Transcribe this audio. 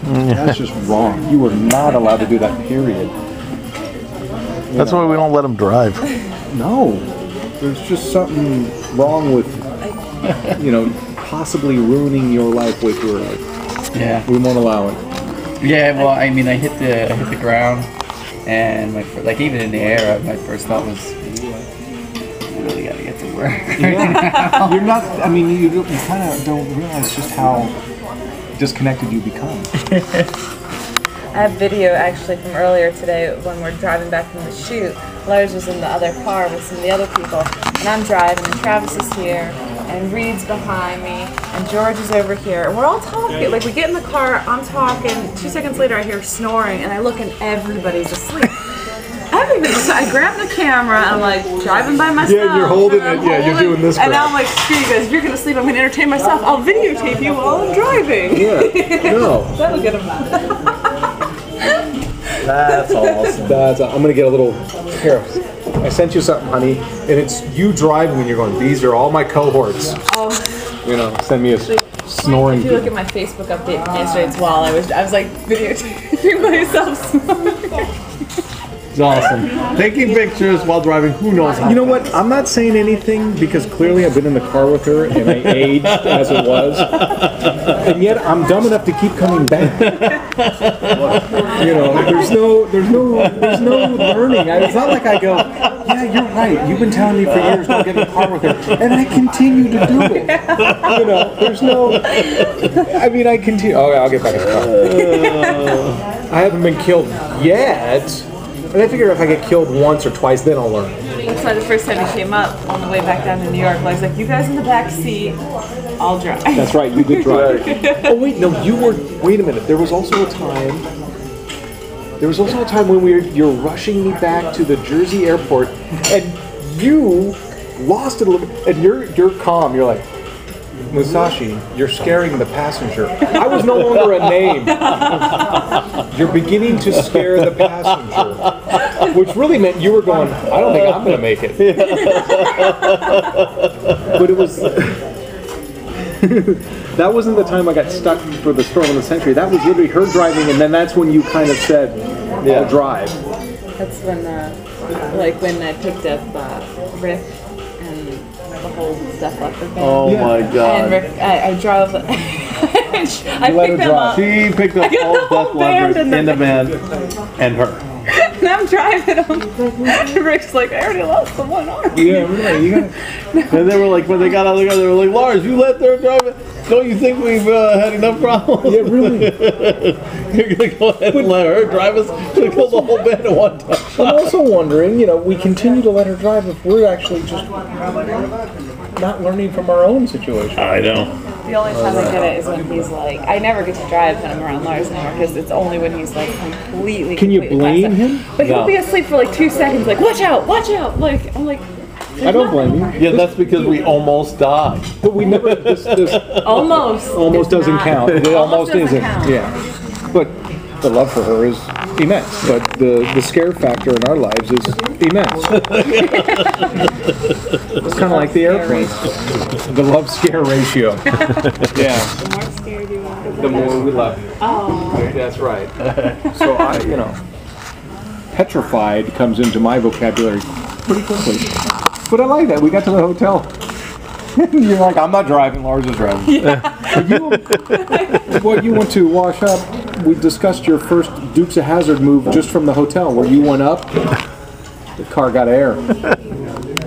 That's just wrong. You were not allowed to do that, period. That's why we don't let them drive. No. There's just something wrong with, possibly ruining your life with your life. Yeah. We won't allow it. Yeah, well, I mean, I hit the ground, and even in the air, my first thought was, I really gotta get to work. Yeah. You're not. I mean, you kind of don't realize just how disconnected you become. I have video actually from earlier today when we're driving back from the shoot. Lars was in the other car with some of the other people, and I'm driving, and Travis is here, and Reed's behind me, and George is over here, and we're all talking. Like, we get in the car, I'm talking, 2 seconds later I hear snoring, and I look and everybody's asleep. Everybody. So I grab the camera, and I'm like driving by myself. Yeah, you're holding it. Yeah, you're doing this. And now I'm like, screw you guys, if you're gonna sleep, I'm gonna entertain myself. I'll videotape you while I'm driving. Yeah, no. That'll get them out. That's awesome. I'm gonna get a little. Here, I sent you something, honey, and it's you driving and you're going, these are all my cohorts. Oh. Send me a snoring. If you look at my Facebook update from yesterday, it's while I was like videotaping myself snoring. It's awesome. Taking pictures while driving, who knows how. You know what? I'm not saying anything because clearly I've been in the car with her and I aged as it was. And yet I'm dumb enough to keep coming back. There's no learning. It's not like I go, yeah, you're right. You've been telling me for years don't get in the car with her. And I continue to do it. There's no, I continue. Oh, yeah, I'll get back in the car. I haven't been killed yet. And I figure if I get killed once or twice, then I'll learn. That's why the first time he came up on the way back down to New York, I was like, you guys in the back seat, I'll drive. That's right, you did drive. Oh wait, no, you were, wait a minute, there was also a time when you're rushing me back to the Jersey airport, and you lost it a little bit, and you're calm, you're like, Musashi, you're scaring the passenger. I was no longer a name. You're beginning to scare the passenger. Which really meant you were going, I don't think I'm going to make it. But it was... that wasn't the time I got stuck for the storm of the century. That was literally her driving, and then that's when you kind of said, I'll drive. That's when, when I picked up Rick the whole Def Leppard band. Oh my God! And Rick, I drove. I let her picked them drive. up. She picked up all Def Leppard in the van, and her. And I'm driving them. Rick's like, I already lost the one arm. Yeah, really. You gotta... And they were like, when they got out of the car, they were like, Lars, you let her drive it. Don't you think we've had enough problems? Yeah, really. You're gonna go ahead and let her drive us to kill the whole band at one time. I'm also wondering, we continue to let her drive if we're actually just not learning from our own situation. I know. The only time I get it is when he's like, I never get to drive when I'm around Lars anymore because it's only when he's like completely. Can you blame passed out. him? But he'll be asleep for like 2 seconds, like, watch out, watch out. Like, I'm like. I don't blame you. Yeah, that's because we almost died. But we never. This almost doesn't not. count. It almost doesn't isn't. count. Yeah. But the love for her is immense. But the scare factor in our lives is immense. It's kind of like the airplane. The love scare ratio. Yeah. The more scared you are, The more we love you. Oh. That's right. So petrified comes into my vocabulary pretty quickly. But I like that. We got to the hotel. You're like, I'm not driving, Lars is driving. Yeah. You went to wash up. We discussed your first Dukes of Hazzard move just from the hotel, where you went up, the car got air.